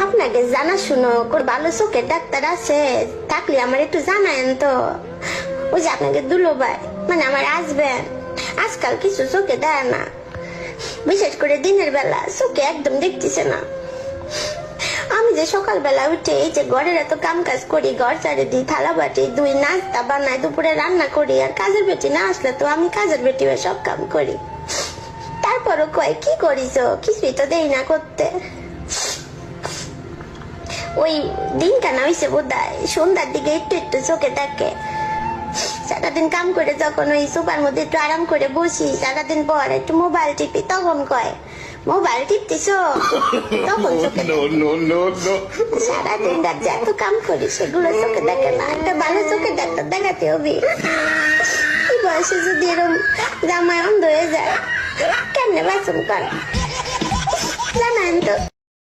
আপনাকে জানা শুনো ভালো চোখের ডাক্তার আছে থাকলে আমার একটু জানায়েন তো। ওই যে আপনাকে দুলো ভাই মানে আমার আসবেন, আজকাল কিছু চোখে দেয় না, বিশেষ করে দিনের বেলা চোখে একদম দেখতেছে না। আমি যে সকালবেলা উঠে এই যে ঘরের এত কাম কাজ করি, ঘর চারে দিই, থালা বাটি দুই, নাস্তা বানাই, দুপুরে রান্না করি, আর কাজের বেটি না আসলে তো আমি কাজের বেটি হয়ে সব কাম করি। তারপরও কয় কি করিস, কিছুই তো দেই না করতে। ওই দিন কেন হয়েছে বোধহয় সন্ধ্যার দিকে একটু একটু চোখে থাকে। সারাদিন কাম করে যখন ওই সোফার মধ্যে একটু আরাম করে বসি, সারাদিন পর একটু মোবাইল টিপি, তখন কয় মোবাইল টিপতিস, তখন চোখে সারাদিন রাত এত কাম করি সেগুলো চোখে দেখে না। একটা ভালো চোখে ডাক্তার দেখাতে হবে। এই বয়সে যদি এরকম জামাই অন্ধ হয়ে যায় কেমনে বাঁচন কর জানান তো।